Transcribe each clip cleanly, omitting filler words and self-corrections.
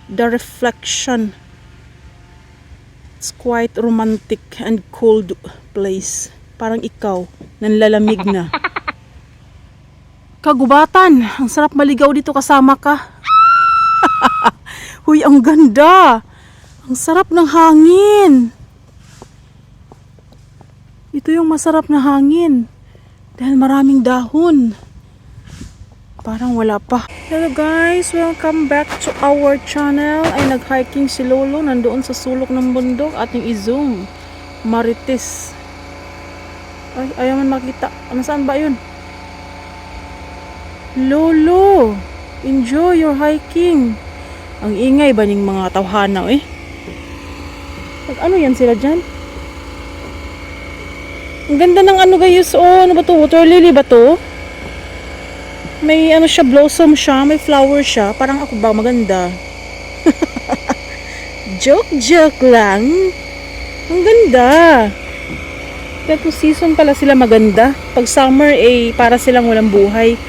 the reflection. It's quite romantic and cold place. Parang ikaw, nanlalamig na. Kagubatan, ang sarap maligaw dito kasama ka. Huy, ang ganda. Ang sarap ng hangin. Ito yung masarap na hangin. Dahil maraming dahon. Parang wala pa. Hello guys, welcome back to our channel. Ay nag-hiking si Lolo nandoon sa sulok ng bundok. Ating i-zoom. Marites. Ay, ayaw man makita. Nasaan ba yun? Lolo, enjoy your hiking. Ang ingay ba ng mga tawhanaw eh? Ano yan sila dyan? Ang ganda ng ano guys. Oh, ano ba to? Water lily ba to? May ano siya, blossom siya, may flower siya. Parang ako ba maganda? Joke lang. Ang ganda. Kaya to season pala sila maganda. Pag summer eh para silang walang buhay.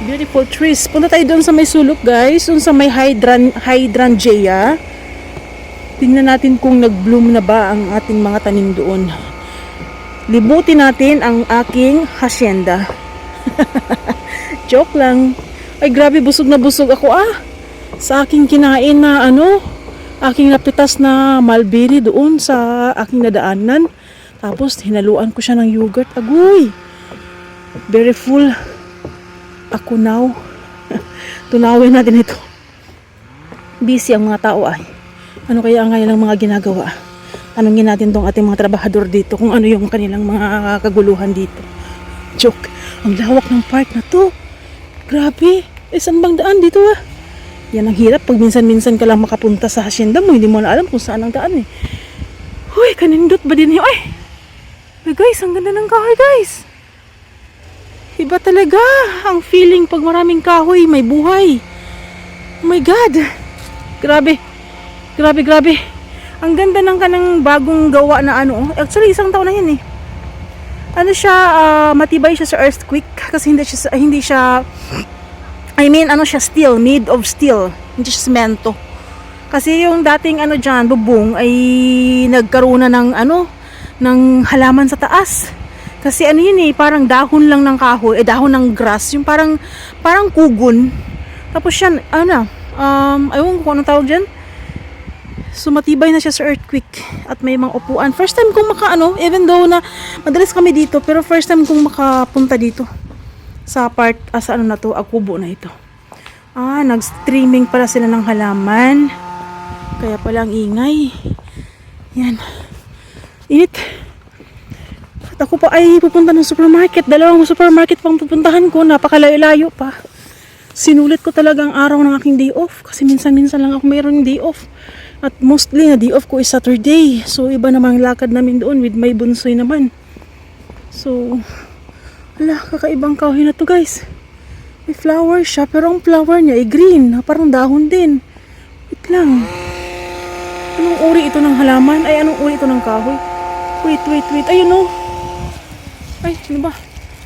Beautiful trees. Punta tayo doon sa may sulok guys. Doon sa may hydrangea. Tingnan natin kung nag-bloom na ba ang ating mga tanim doon. Libutin natin ang aking hacienda. Joke lang. Ay grabe, busog na busog ako sa aking kinain na aking napitas na mulberry doon sa aking nadaanan. Tapos hinaluan ko siya ng yogurt. Agoy! Very full ako now. Tunawin natin ito. Busy ang mga tao ay. Ano kaya ang kanilang mga ginagawa? Tanungin natin tong ating mga trabahador dito kung ano yung kanilang mga kaguluhan dito. Joke. Ang lawak ng park na to. Grabe. Saan bang daan dito Yan ang hirap pag minsan-minsan ka lang makapunta sa hacienda mo. Hindi mo na alam kung saan ang daan eh. Huy, kanindot ba din yun? Ay guys, ang ganda ng kahoy guys. Iba talaga ang feeling pag maraming kahoy, may buhay. Oh my God. Grabe. Grabe. Ang ganda ng kanang bagong gawa na Actually, isang taon na yan eh. Ano siya, matibay siya sa earthquake kasi hindi siya I mean, steel, made of steel. Hindi siya semento. Kasi yung dating dyan, bubong ay nagkaroon na ng halaman sa taas. Kasi yun eh, parang dahon lang ng kahoy, dahon ng grass, yung parang kugon. Tapos yan, ayun kung anong tawag dyan. So matibay na siya sa earthquake at may mga upuan. First time kong even though na madalas kami dito, pero first time kong makapunta dito sa part, sa na to, akubo na ito. Nag-streaming pala sila ng halaman. Kaya pala ang ingay. Yan. Init. At ako pa ay pupunta ng supermarket. Dalawang supermarket pang pupuntahan ko. Napakalayo-layo pa. Sinulit ko talaga ang araw ng aking day off. Kasi minsan-minsan lang ako mayroong day off. At mostly na day off ko is Saturday. So iba namang lakad namin doon with my bunsoy naman. So, kakaibang kahoy na to guys. May flower siya pero ang flower niya ay green. Parang dahon din. Wait lang. Anong uri ito ng halaman? Ay, anong uri ito ng kahoy? Wait. Ayun Ay, ano ba?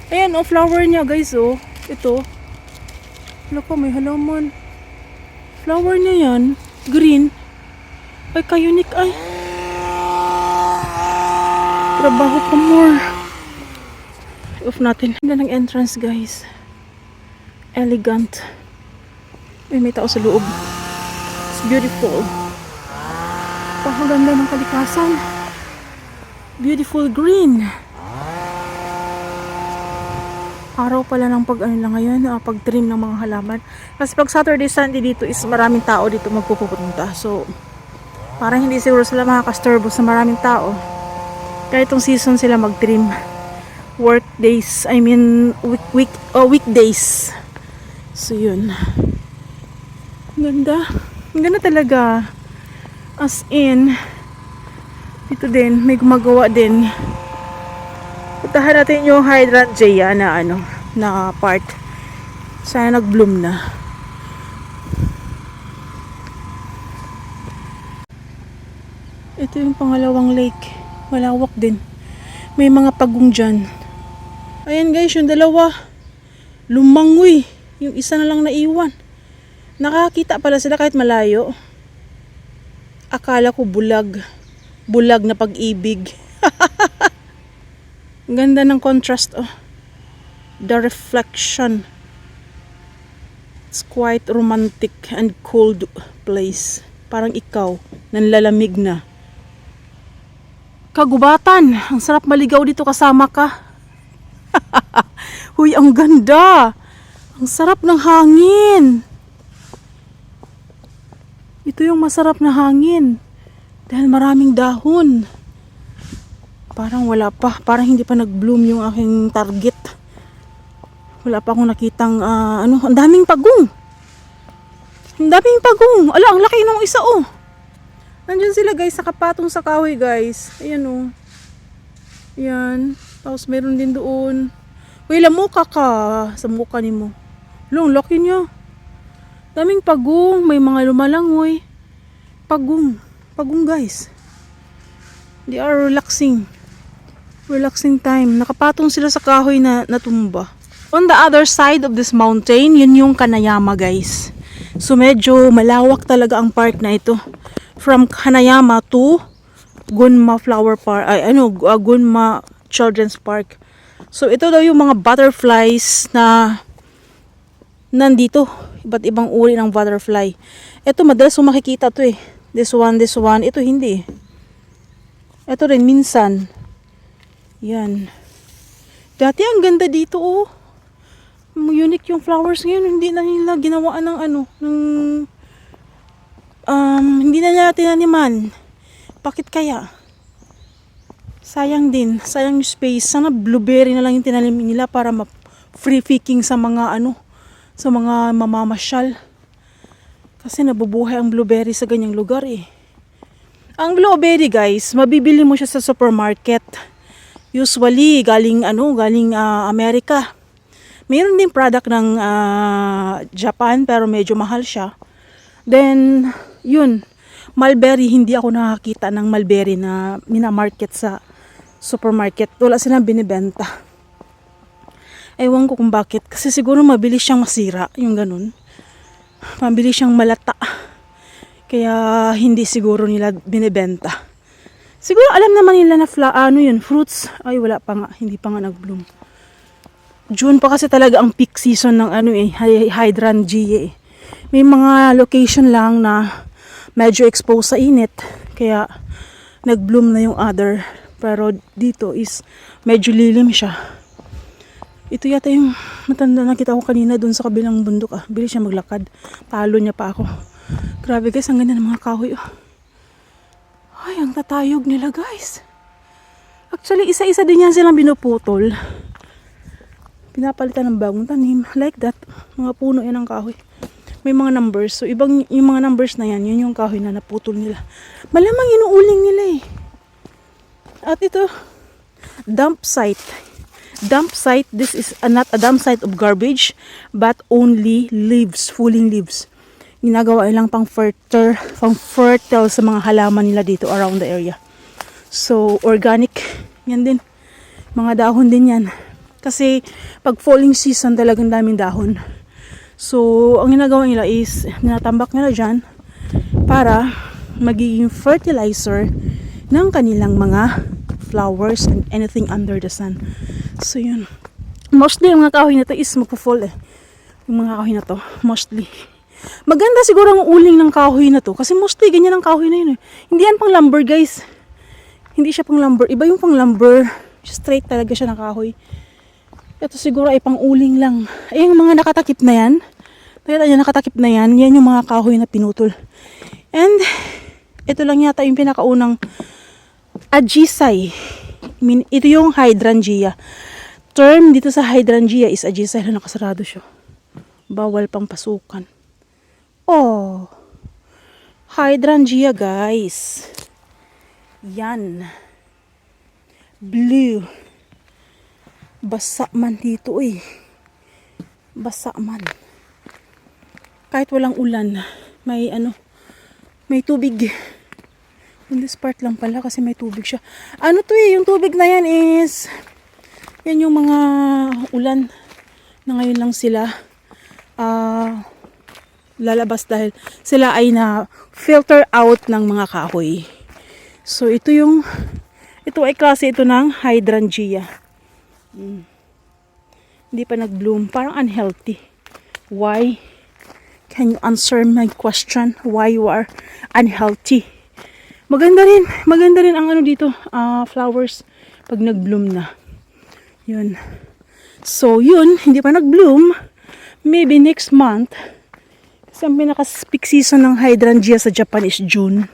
Ayan flower niya guys Ito. Lako, may halaman. Flower niya yan. Green. Ay, ka-unique ay. Trabaho pa more. Off natin. Ganda ng entrance guys. Elegant. Ay, may tao sa loob. It's beautiful. Pakaganda ng kalikasan. Beautiful green. Araw pala ng ngayon, pag-trim ng mga halaman. Kasi pag Saturday, Sunday dito is maraming tao dito magpupunta. So, parang hindi siguro sila makakasturbo sa maraming tao. Kaya itong season sila mag-trim. Work days, I mean weekdays. So yun. Ang ganda. Ang ganda talaga. As in, dito din, may gumagawa din. Puntahan natin yung hydrangea na part. Sana nag-bloom na. Ito yung pangalawang lake. Malawak din. May mga pagong dyan. Ayan guys, yung dalawa. Lumangoy. Yung isa na lang naiwan. Nakakita pala sila kahit malayo. Akala ko bulag. Bulag na pag-ibig. Ganda ng contrast, oh. The reflection. It's quite romantic and cold place. Parang ikaw, nanlalamig na. Kagubatan, ang sarap maligaw dito kasama ka. Huy, ang ganda. Ang sarap ng hangin. Ito yung masarap na hangin. Dahil maraming dahon. Parang wala pa. Parang hindi pa nag-bloom yung aking target. Wala pa akong nakitang ang daming pagong. Ang daming pagong. Ala, ang laki nung isa, oh. Nandyan sila, guys, nakapatong sa kahoy, guys. Ayan, oh. Ayan. Tapos meron din doon. Uy, lamuka ka sa mukha ni mo. Long, laki niya. Daming pagong. May mga lumalangoy. Pagong. Pagong, guys. They are relaxing. Relaxing time. Nakapatong sila sa kahoy na natumba. On the other side of this mountain, yun yung Kanayama, guys. So medyo malawak talaga ang park na ito. From Kanayama to Gunma Flower Park, Gunma Children's Park. So ito daw yung mga butterflies na nandito. Iba't ibang uri ng butterfly. Ito madalas kung makikita to, eh. This one. Ito hindi. Ito rin minsan. Yan. Dati ang ganda dito, oh. Unique yung flowers ngayon. Hindi na nila ginawa ng hindi na nila tinaniman. Bakit kaya? Sayang din. Sayang yung space. Sana blueberry na lang yung tinanim nila para free picking sa mga sa mga mamamasyal. Kasi nabubuhay ang blueberry sa ganyang lugar, eh. Ang blueberry, guys, mabibili mo siya sa supermarket. Usually galing Amerika. Mayroon din product ng Japan pero medyo mahal siya. Then, yun, mulberry, hindi ako nakakita ng mulberry na minamarket sa supermarket. Wala silang binibenta. Ewan ko kung bakit. Kasi siguro mabilis siyang masira, yung ganun. Mabilis siyang malata. Kaya hindi siguro nila binibenta. Siguro alam naman nila na fruits. Ay, wala pa nga, hindi pa nga nag-bloom. June pa kasi talaga ang peak season ng hydrangea, eh. May mga location lang na medyo exposed sa init, kaya nag-bloom na yung other. Pero dito is medyo lilim siya. Ito yata yung matanda nakita ko kanina dun sa kabilang bundok, Bilis siya maglakad. Talo niya pa ako. Grabe, guys, ang ganda ng mga kahoy, oh. Ay, ang tatayog nila, guys. Actually, isa-isa din yan silang binuputol. Pinapalitan ng bagong tanim. Like that. Mga puno yan ng kahoy. May mga numbers. So, yung mga numbers na yan, yun yung kahoy na naputol nila. Malamang inuuling nila, eh. At ito, dump site. Dump site, this is not a dump site of garbage, but only leaves, falling leaves. Ginagawa nilang pang fertile sa mga halaman nila dito around the area. So, organic. Yan din. Mga dahon din yan. Kasi pag falling season talagang daming dahon. So, ang ginagawa nila is tinatambak nila dyan para magiging fertilizer ng kanilang mga flowers and anything under the sun. So, yun. Mostly, yung mga kahoy na to is magpo-fall, eh. Yung mga kahoy na to, mostly. Maganda siguro ang uling ng kahoy na to kasi mostly ganyan ang kahoy na yun, eh. Hindi yan pang lumber, guys. Hindi siya pang lumber. Iba yung pang lumber. Straight talaga siya ng kahoy. Ito siguro ay pang-uling lang. Ay, yung mga nakatakip na yan. Kaya yung nakatakip na yan, yan yung mga kahoy na pinutol. And, ito lang yata yung pinakaunang ajisay. Ito yung hydrangea. Term dito sa hydrangea is ajisay. Nakasarado siya. Bawal pang pasukan. Oh. Hydrangea, guys. Yan. Blue. Basa man dito, eh. Basa man. Kahit walang ulan, may tubig. In this part lang pala kasi may tubig siya. Yung tubig na yan is yan yung mga ulan na ngayon lang sila lalabas dahil sila ay na filter out ng mga kahoy. So ito ay klase ito ng hydrangea. Hindi pa nag-bloom, parang unhealthy. Why? Can you answer my question? Why you are unhealthy? Maganda rin ang ano dito, flowers pag nag-bloom na. Yun. So yun, hindi pa nag-bloom. Maybe next month. Kasi ang pinaka-peak season ng hydrangea sa Japan is June.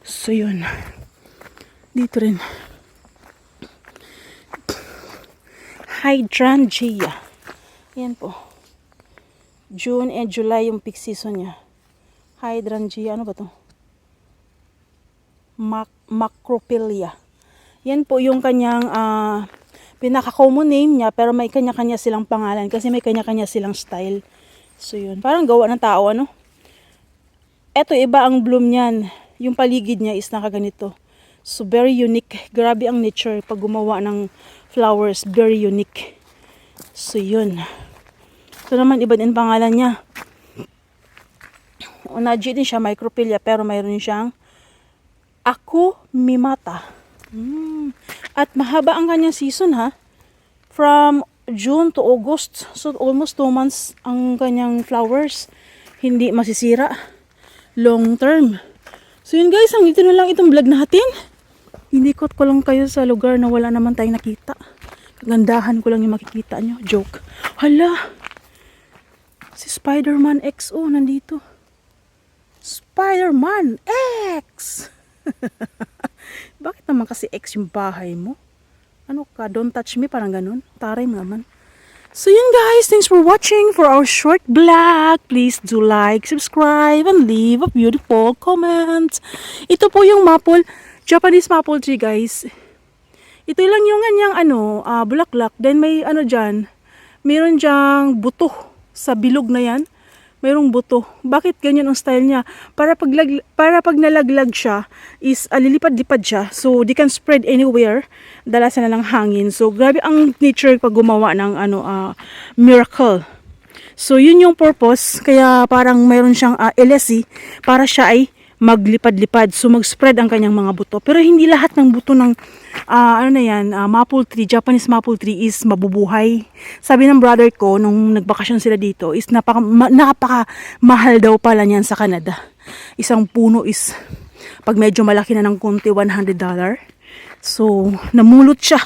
So yun. Dito rin. Hydrangea. Yan po. June and July yung peak season niya. Hydrangea, ano ba to? Macrophylla. Yan po yung kanyang pinaka-common name niya, pero may kanya-kanya silang pangalan kasi may kanya-kanya silang style. So yun, parang gawa ng tao, ano? Eto, iba ang bloom niyan. Yung paligid niya is nakaganito. So very unique. Grabe ang nature pag gumawa ng flowers. Very unique. So yun. So naman, iba din pangalan niya. Unaji din siya, microphylla, pero mayroon siyang Akumimata. At mahaba ang kanyang season, ha. From June to August. So almost 2 months ang kanyang flowers. Hindi masisira. Long term. So yun guys, hanggang dito na lang itong vlog natin. Inikot ko lang kayo sa lugar na wala naman tayong nakita. Kagandahan ko lang yung makikita nyo. Joke. Hala. Si Spider-Man XO nandito. Spider-Man X! Bakit naman kasi X yung bahay mo? Ano ka? Don't touch me? Parang ganun. Taray mo naman. So yun guys, thanks for watching for our short vlog. Please do like, subscribe, and leave a beautiful comment. Ito po yung maple, Japanese maple tree guys. Ito lang yung kanyang bulaklak. Then may dyan, mayroon dyang buto sa bilog na yan. Mayroong buto. Bakit ganyan ang style niya? Para pag nalaglag siya, is lilipad-lipad siya. So, they can spread anywhere. Dalasan na ng hangin. So, grabe ang nature pag gumawa ng miracle. So, yun yung purpose. Kaya parang mayroon siyang LSE para siya ay maglipad-lipad. So, mag-spread ang kanyang mga buto. Pero hindi lahat ng buto ng maple tree, Japanese maple tree is mabubuhay. Sabi ng brother ko, nung nagbakasyon sila dito, is napaka-mahal daw pala niyan sa Canada. Isang puno is, pag medyo malaki na ng konti, $100. So, namulot siya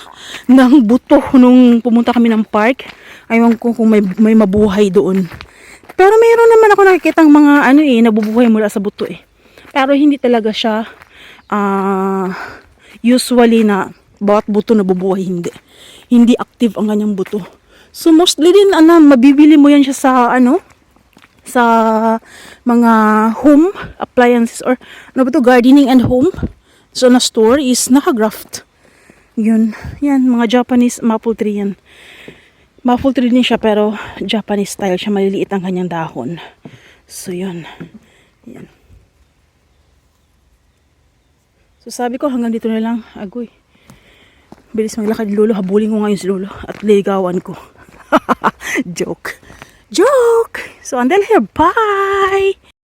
ng buto nung pumunta kami ng park. Aywan ko kung may mabuhay doon. Pero mayroon naman ako nakikitang mga nabubuhay mula sa buto eh. Pero hindi talaga siya usually na bawat buto nabubuhay, hindi active ang kanyang buto. So mostly din mabibili mo yan siya sa sa mga home appliances or gardening and home. So na store is naka-graft. Yan mga Japanese maple tree yan. Maple tree din siya pero Japanese style siya, maliliit ang kanyang dahon. So yan. So sabi ko hanggang dito na lang. Agoy. Bilis maglakad lolo. Habulin ko ngayon si lolo. At ligawan ko. Joke. So until here. Bye!